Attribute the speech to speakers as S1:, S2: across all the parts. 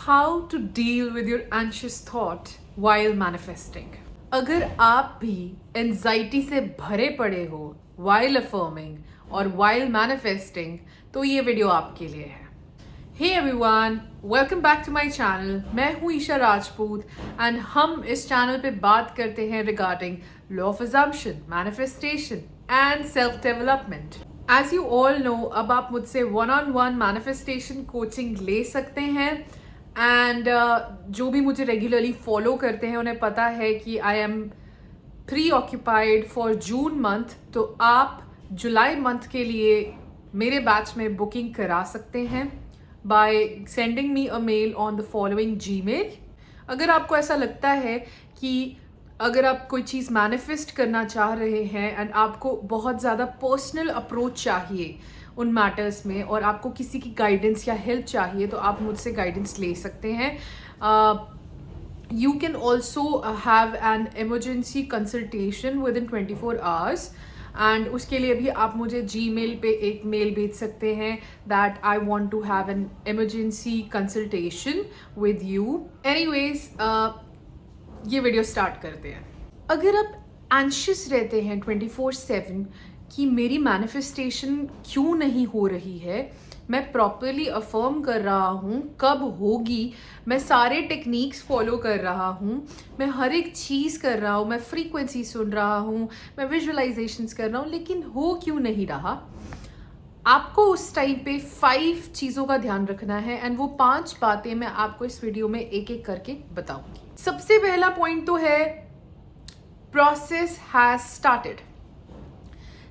S1: How to deal with your anxious thought while manifesting. अगर आप भी एंजाइटी से भरे पड़े हो while affirming और while manifesting, तो ये वीडियो आपके लिए है. Hey everyone, welcome back to my channel. मैं हूँ ईशा राजपूत and हम इस चैनल पे बात करते हैं regarding law of assumption, manifestation and self-development. As you all know, अब आप मुझसे one-on-one manifestation coaching ले सकते हैं. एंड जो भी मुझे रेगुलरली फॉलो करते हैं उन्हें पता है कि I am pre occupied for June month, तो आप जुलाई मंथ के लिए मेरे बैच में बुकिंग करा सकते हैं by sending me a mail on the following Gmail. अगर आपको ऐसा लगता है कि अगर आप कोई चीज़ मैनिफेस्ट करना चाह रहे हैं एंड आपको बहुत ज़्यादा पर्सनल अप्रोच चाहिए उन मैटर्स में और आपको किसी की गाइडेंस या हेल्प चाहिए, तो आप मुझसे गाइडेंस ले सकते हैं. You can also have an emergency consultation with in 24 hours and उसके लिए भी आप मुझे जीमेल पे एक मेल भेज सकते हैं that I want to have an emergency consultation with you. Anyways, ये वीडियो स्टार्ट करते हैं. अगर आप एंशियस रहते हैं 24/7 कि मेरी मैनिफेस्टेशन क्यों नहीं हो रही है, मैं प्रॉपरली अफर्म कर रहा हूँ, कब होगी, मैं सारे टेक्निक्स फॉलो कर रहा हूँ, मैं हर एक चीज़ कर रहा हूँ, मैं फ्रीक्वेंसी सुन रहा हूँ, मैं विजुअलाइजेशंस कर रहा हूँ, लेकिन हो क्यों नहीं रहा, आपको उस टाइम पे 5 चीज़ों का ध्यान रखना है एंड वो 5 बातें मैं आपको इस वीडियो में एक एक करके बताऊंगी. सबसे पहला पॉइंट तो है प्रोसेस हैज स्टार्टेड.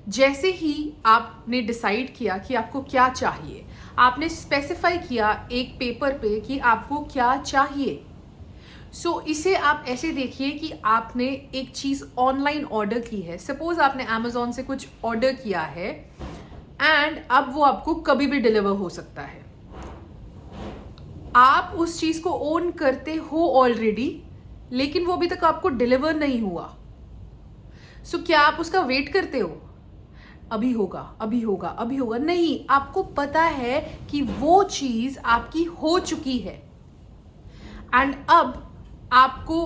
S1: जैसे ही आपने डिसाइड किया कि आपको क्या चाहिए, आपने स्पेसिफाई किया एक पेपर पे कि आपको क्या चाहिए, सो इसे आप ऐसे देखिए कि आपने एक चीज़ ऑनलाइन ऑर्डर की है. सपोज आपने अमेजोन से कुछ ऑर्डर किया है एंड अब वो आपको कभी भी डिलीवर हो सकता है. आप उस चीज़ को ओन करते हो ऑलरेडी, लेकिन वो अभी तक आपको डिलीवर नहीं हुआ. सो क्या आप उसका वेट करते हो, अभी होगा अभी होगा अभी होगा? नहीं, आपको पता है कि वो चीज़ आपकी हो चुकी है एंड अब आपको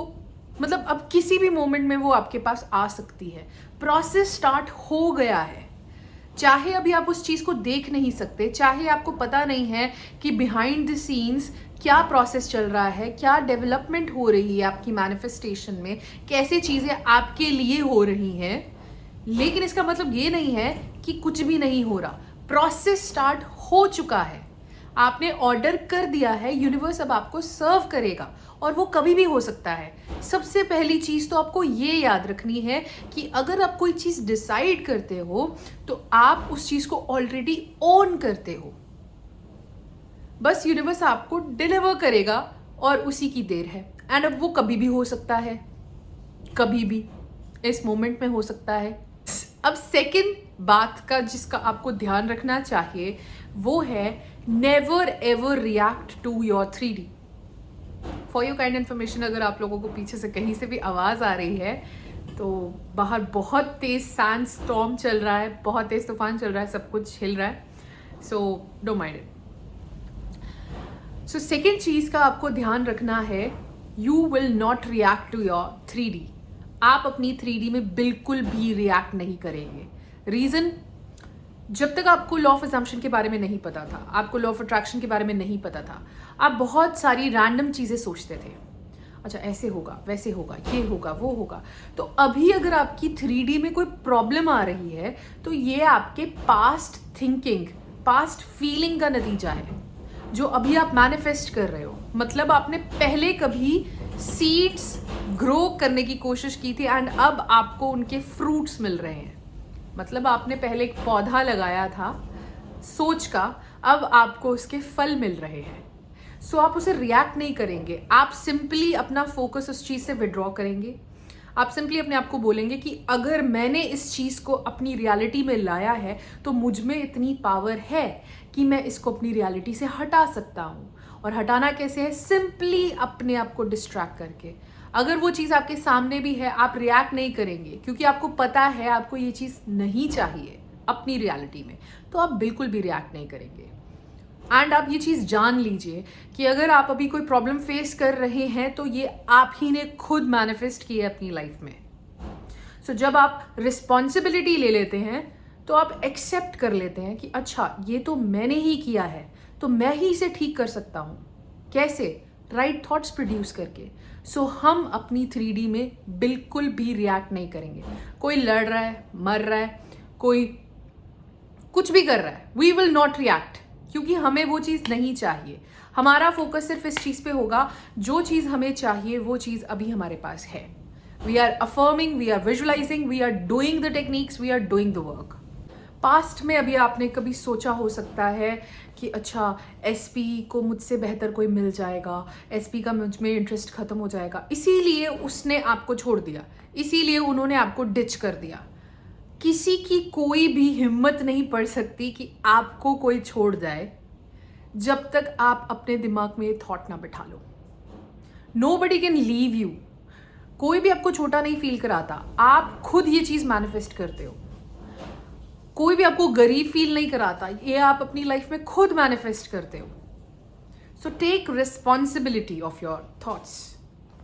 S1: मतलब अब किसी भी मोमेंट में वो आपके पास आ सकती है. प्रोसेस स्टार्ट हो गया है. चाहे अभी आप उस चीज़ को देख नहीं सकते, चाहे आपको पता नहीं है कि बिहाइंड द सीन्स क्या प्रोसेस चल रहा है, क्या डेवलपमेंट हो रही है आपकी मैनिफेस्टेशन में, कैसे चीज़ें आपके लिए हो रही हैं, लेकिन इसका मतलब ये नहीं है कि कुछ भी नहीं हो रहा. प्रोसेस स्टार्ट हो चुका है, आपने ऑर्डर कर दिया है, यूनिवर्स अब आपको सर्व करेगा और वो कभी भी हो सकता है. सबसे पहली चीज़ तो आपको ये याद रखनी है कि अगर आप कोई चीज़ डिसाइड करते हो तो आप उस चीज़ को ऑलरेडी ओन करते हो. बस यूनिवर्स आपको डिलीवर करेगा और उसी की देर है. एंड अब वो कभी भी हो सकता है, कभी भी इस मोमेंट में हो सकता है. अब सेकंड बात का जिसका आपको ध्यान रखना चाहिए वो है never ever react to your 3D. For your kind information, अगर आप लोगों को पीछे से कहीं से भी आवाज़ आ रही है तो बाहर बहुत तेज़ सैंड स्टॉर्म चल रहा है, बहुत तेज़ तूफान चल रहा है, सब कुछ हिल रहा है, so don't mind it. So second चीज़ का आपको ध्यान रखना है, you will not react to your 3D. आप अपनी 3D में बिल्कुल भी रिएक्ट नहीं करेंगे. रीज़न, जब तक आपको लॉ ऑफ अजम्पशन के बारे में नहीं पता था, आपको लॉ ऑफ अट्रैक्शन के बारे में नहीं पता था, आप बहुत सारी रैंडम चीज़ें सोचते थे. अच्छा ऐसे होगा, वैसे होगा, ये होगा, वो होगा. तो अभी अगर आपकी 3D में कोई प्रॉब्लम आ रही है तो ये आपके पास्ट थिंकिंग, पास्ट फीलिंग का नतीजा है जो अभी आप मैनिफेस्ट कर रहे हो. मतलब आपने पहले कभी सीड्स ग्रो करने की कोशिश की थी एंड अब आपको उनके फ्रूट्स मिल रहे हैं. मतलब आपने पहले एक पौधा लगाया था सोच का, अब आपको उसके फल मिल रहे हैं. सो आप उसे रिएक्ट नहीं करेंगे, आप सिंपली अपना फोकस उस चीज़ से विड्रॉ करेंगे. आप सिंपली अपने आप को बोलेंगे कि अगर मैंने इस चीज़ को अपनी रियलिटी में लाया है तो मुझ में इतनी पावर है कि मैं इसको अपनी रियलिटी से हटा सकता हूँ. और हटाना कैसे है? सिंपली अपने आप को डिस्ट्रैक्ट करके. अगर वो चीज़ आपके सामने भी है, आप रिएक्ट नहीं करेंगे क्योंकि आपको पता है आपको ये चीज़ नहीं चाहिए अपनी रियलिटी में, तो आप बिल्कुल भी रिएक्ट नहीं करेंगे. एंड आप ये चीज़ जान लीजिए कि अगर आप अभी कोई प्रॉब्लम फेस कर रहे हैं तो ये आप ही ने खुद मैनिफेस्ट की है अपनी लाइफ में। सो जब आप रिस्पॉन्सिबिलिटी ले लेते हैं तो आप एक्सेप्ट कर लेते हैं कि अच्छा ये तो मैंने ही किया है, तो मैं ही इसे ठीक कर सकता हूँ। कैसे? राइट थॉट्स प्रोड्यूस करके। सो हम अपनी 3D में बिल्कुल भी रिएक्ट नहीं करेंगे। कोई लड़ रहा है, मर रहा है, कोई कुछ भी कर रहा है, वी विल नॉट रिएक्ट, क्योंकि हमें वो चीज़ नहीं चाहिए। हमारा फोकस सिर्फ इस चीज़ पे होगा, जो चीज़ हमें चाहिए वो चीज़ अभी हमारे पास है। We are affirming, we are visualising, we are doing the techniques, we are doing the work. Past में अभी आपने कभी सोचा हो सकता है कि अच्छा एसपी को मुझसे बेहतर कोई मिल जाएगा, एसपी का मुझ में इंटरेस्ट खत्म हो जाएगा, इसीलिए उसने आपको छोड़ दिया, इसीलिए उन्होंने आपको डिच कर दिया। किसी की कोई भी हिम्मत नहीं पड़ सकती कि आपको कोई छोड़ जाए जब तक आप अपने दिमाग में ये थॉट ना बिठा लो। Nobody can leave you. कोई भी आपको छोटा नहीं फील कराता, आप खुद ये चीज़ मैनिफेस्ट करते हो। कोई भी आपको गरीब फील नहीं कराता, ये आप अपनी लाइफ में खुद मैनिफेस्ट करते हो। So take responsibility of your thoughts.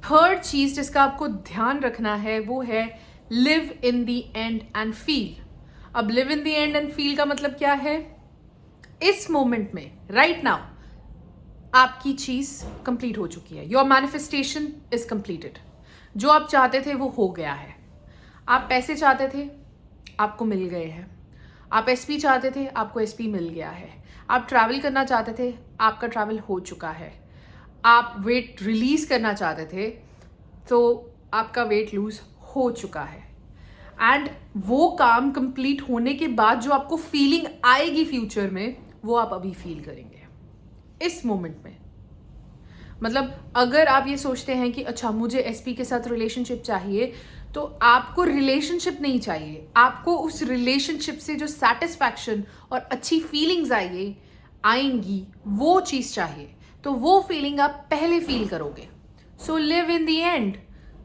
S1: Third चीज जिसका आपको ध्यान रखना है वो है live in the end and feel. अब live in the end and feel का मतलब क्या है? इस मोमेंट में राइट नाउ आपकी चीज कंप्लीट हो चुकी है। Your manifestation is completed. जो आप चाहते थे वो हो गया है। आप पैसे चाहते थे, आपको मिल गए हैं। आप एसपी चाहते थे, आपको एसपी मिल गया है। आप ट्रैवल करना चाहते थे, आपका ट्रैवल हो चुका है। आप वेट रिलीज करना चाहते थे तो आपका वेट लूज हो चुका है। एंड वो काम कंप्लीट होने के बाद जो आपको फीलिंग आएगी फ्यूचर में, वो आप अभी फील करेंगे इस मोमेंट में। मतलब अगर आप ये सोचते हैं कि अच्छा मुझे एसपी के साथ रिलेशनशिप चाहिए, तो आपको रिलेशनशिप नहीं चाहिए, आपको उस रिलेशनशिप से जो सेटिस्फैक्शन और अच्छी फीलिंग्स आएंगी वो चीज़ चाहिए। तो वो फीलिंग आप पहले फील करोगे। So live in the and.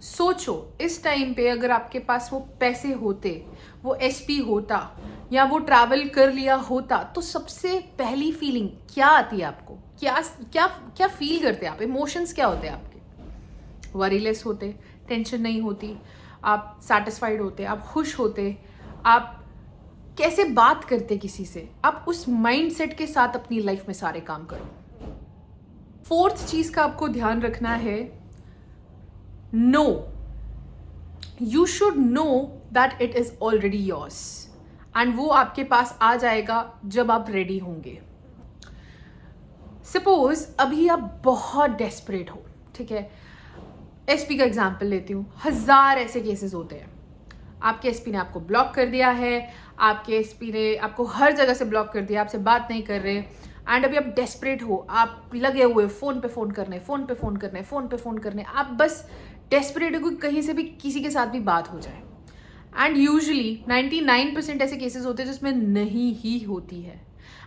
S1: सोचो इस टाइम पे अगर आपके पास वो पैसे होते, वो एसपी होता या वो ट्रैवल कर लिया होता, तो सबसे पहली फीलिंग क्या आती है आपको? क्या क्या क्या फील करते आप? इमोशंस क्या होते हैं आपके? वरीलेस होते, टेंशन नहीं होती, आप सेटिस्फाइड होते, आप खुश होते, आप कैसे बात करते किसी से, आप उस माइंडसेट के साथ अपनी लाइफ में सारे काम करो। फोर्थ चीज का आपको ध्यान रखना है, know, you should know that it is already yours, and वो आपके पास आ जाएगा जब आप रेडी होंगे। सपोज अभी आप बहुत डेस्परेट हो, ठीक है, एसपी का एग्जाम्पल लेती हूँ, 1000 ऐसे केसेस होते हैं। आपके एसपी ने आपको ब्लॉक कर दिया है, आपके एसपी ने आपको हर जगह से ब्लॉक कर दिया, आपसे बात नहीं कर रहे, एंड अभी आप डेस्परेट हो, आप लगे हुए फ़ोन पे फ़ोन करने, फ़ोन पे फ़ोन करने, फ़ोन पे फ़ोन करने, आप बस डेस्परेट हो कि कहीं से भी किसी के साथ भी बात हो जाए। एंड यूजुअली 99% ऐसे केसेस होते हैं जिसमें नहीं ही होती है,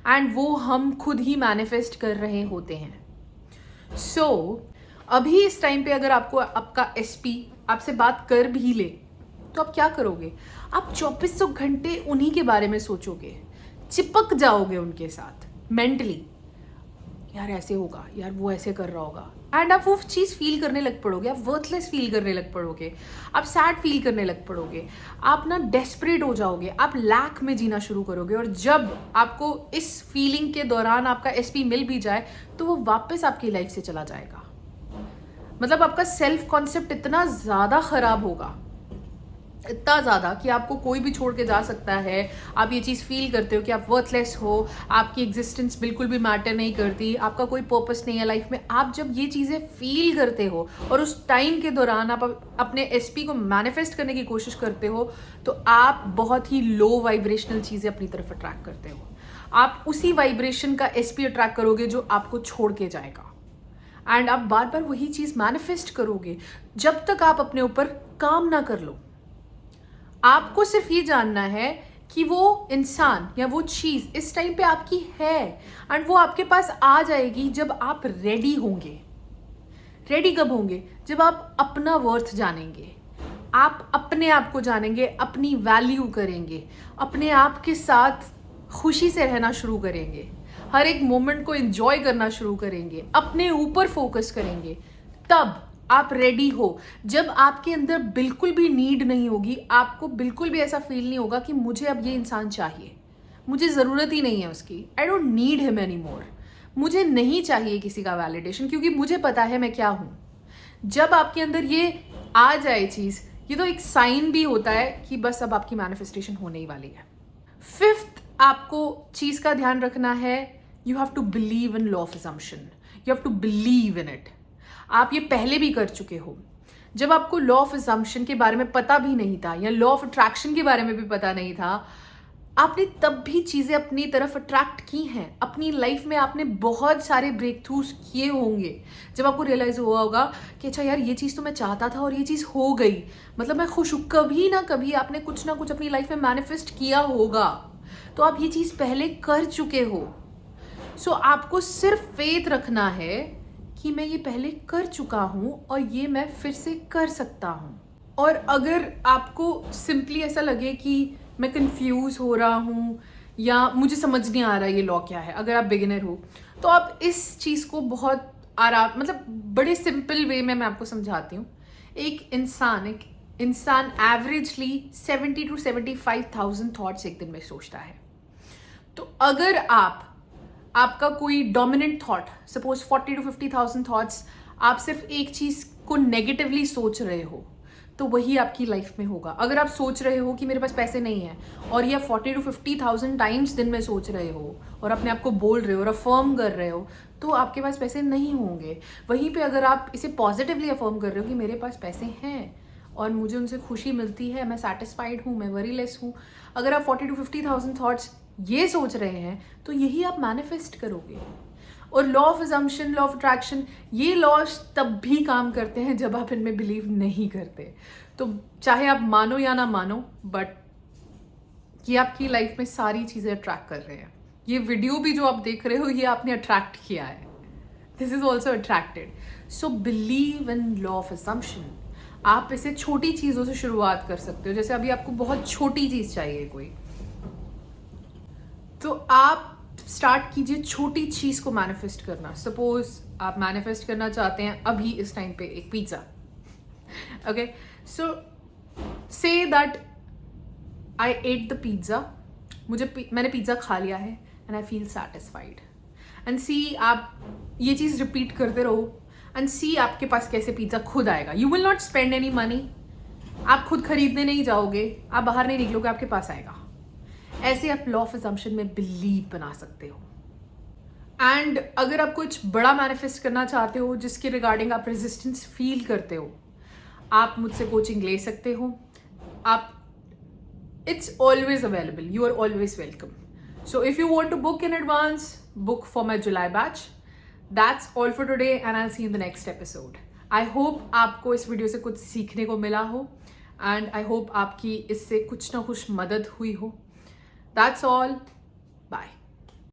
S1: एंड वो हम खुद ही मैनिफेस्ट कर रहे होते हैं। सो अभी इस टाइम पे अगर आपको आपका एसपी आपसे बात कर भी ले, तो आप क्या करोगे? आप 2400 घंटे उन्हीं के बारे में सोचोगे, चिपक जाओगे उनके साथ मेंटली। यार ऐसे होगा, यार वो ऐसे कर रहा होगा, एंड आप वो चीज़ फील करने लग पड़ोगे, आप वर्थलेस फील करने लग पड़ोगे, आप सैड फील करने लग पड़ोगे, आप ना डेस्परेट हो जाओगे, आप लैक में जीना शुरू करोगे। और जब आपको इस फीलिंग के दौरान आपका एसपी मिल भी जाए, तो वो वापस आपकी लाइफ से चला जाएगा। मतलब आपका सेल्फ कॉन्सेप्ट इतना ज़्यादा ख़राब होगा, इतना ज़्यादा कि आपको कोई भी छोड़ के जा सकता है। आप ये चीज़ फील करते हो कि आप वर्थलेस हो, आपकी एग्जिस्टेंस बिल्कुल भी मैटर नहीं करती, आपका कोई पर्पस नहीं है लाइफ में। आप जब ये चीज़ें फील करते हो और उस टाइम के दौरान आप अपने एसपी को मैनिफेस्ट करने की कोशिश करते हो, तो आप बहुत ही लो वाइब्रेशनल चीज़ें अपनी तरफ अट्रैक्ट करते हो। आप उसी वाइब्रेशन का एसपी अट्रैक्ट करोगे जो आपको छोड़ के जाएगा, एंड आप बार बार वही चीज़ मैनिफेस्ट करोगे जब तक आप अपने ऊपर काम ना कर लो। आपको सिर्फ ये जानना है कि वो इंसान या वो चीज़ इस टाइम पे आपकी है, एंड वो आपके पास आ जाएगी जब आप रेडी होंगे। रेडी कब होंगे? जब आप अपना वर्थ जानेंगे, आप अपने आप को जानेंगे, अपनी वैल्यू करेंगे, अपने आप के साथ खुशी से रहना शुरू करेंगे, हर एक मोमेंट को एंजॉय करना शुरू करेंगे, अपने ऊपर फोकस करेंगे, तब आप रेडी हो। जब आपके अंदर बिल्कुल भी नीड नहीं होगी, आपको बिल्कुल भी ऐसा फील नहीं होगा कि मुझे अब ये इंसान चाहिए, मुझे ज़रूरत ही नहीं है उसकी, I don't need him any more, मुझे नहीं चाहिए किसी का वैलिडेशन, क्योंकि मुझे पता है मैं क्या हूँ। जब आपके अंदर ये आ जाए चीज़, ये तो एक साइन भी होता है कि बस अब आपकी मैनिफेस्टेशन होने ही वाली है। फिफ्थ आपको चीज़ का ध्यान रखना है, you have to believe in law of assumption, you have to believe in it. आप ये पहले भी कर चुके हो। जब आपको लॉ ऑफ असम्पशन के बारे में पता भी नहीं था या लॉ ऑफ अट्रैक्शन के बारे में भी पता नहीं था, आपने तब भी चीज़ें अपनी तरफ अट्रैक्ट की हैं। अपनी लाइफ में आपने बहुत सारे ब्रेक थ्रूज किए होंगे जब आपको रियलाइज़ हुआ होगा कि अच्छा यार ये चीज़ तो मैं चाहता था और ये चीज़ हो गई, मतलब मैं खुश हूँ। कभी ना कभी आपने कुछ ना कुछ अपनी लाइफ में मैनिफेस्ट किया होगा, तो आप ये चीज़ पहले कर चुके हो। सो आपको सिर्फ फेथ रखना है कि मैं ये पहले कर चुका हूँ और ये मैं फिर से कर सकता हूँ। और अगर आपको सिंपली ऐसा लगे कि मैं कंफ्यूज हो रहा हूँ या मुझे समझ नहीं आ रहा ये लॉ क्या है, अगर आप बिगिनर हो, तो आप इस चीज़ को बहुत आराम, मतलब बड़े सिंपल वे में मैं आपको समझाती हूँ। एक इंसान एवरेजली 70 to 75,000 थॉट्स एक दिन में सोचता है। तो अगर आपका कोई dominant thought, suppose 40 to 50,000 thoughts, आप सिर्फ एक चीज़ को नेगेटिवली सोच रहे हो, तो वही आपकी लाइफ में होगा। अगर आप सोच रहे हो कि मेरे पास पैसे नहीं है और ये 40 to 50,000 टाइम्स दिन में सोच रहे हो और अपने आप को बोल रहे हो और अफर्म कर रहे हो, तो आपके पास पैसे नहीं होंगे। वहीं पे अगर आप इसे पॉजिटिवली अफर्म कर रहे हो कि मेरे पास पैसे हैं और मुझे उनसे खुशी मिलती है, मैं सेटिस्फाइड हूँ, मैं वरीलेस हूँ, अगर आप 40 to 50,000 थॉट्स ये सोच रहे हैं, तो यही आप मैनिफेस्ट करोगे। और law of assumption, law of attraction, ये लॉज तब भी काम करते हैं जब आप इनमें बिलीव नहीं करते। तो चाहे आप मानो या ना मानो, बट ये आपकी लाइफ में सारी चीज़ें अट्रैक्ट कर रहे हैं। ये वीडियो भी जो आप देख रहे हो, ये आपने अट्रैक्ट किया है, this is also attracted. So believe in law of assumption. आप इसे छोटी चीज़ों से शुरुआत कर सकते हो। जैसे अभी आपको बहुत छोटी चीज़ चाहिए कोई, तो आप स्टार्ट कीजिए छोटी चीज़ को मैनिफेस्ट करना। सपोज आप मैनिफेस्ट करना चाहते हैं अभी इस टाइम पे एक pizza, okay, so say that I ate the pizza, मैंने पिज़्ज़ा खा लिया है and I feel satisfied. And see, आप ये चीज़ रिपीट करते रहो एंड सी आपके पास कैसे पिज़्ज़ा खुद आएगा। You will not spend any money, आप खुद खरीदने नहीं जाओगे, आप बाहर नहीं निकलोगे, आपके पास आएगा। ऐसे आप लॉ ऑफ असम्पशन में बिलीव बना सकते हो। एंड अगर आप कुछ बड़ा मैनिफेस्ट करना चाहते हो जिसके रिगार्डिंग आप रेजिस्टेंस फील करते हो, आप मुझसे कोचिंग ले सकते हो। आप, it's always available, you are always welcome. So if you want to book in advance, book for my July batch. That's all for today and I'll see you in the next episode. I hope आपको इस video से कुछ सीखने को मिला हो and I hope आपकी इससे कुछ ना कुछ मदद हुई हो. That's all. Bye.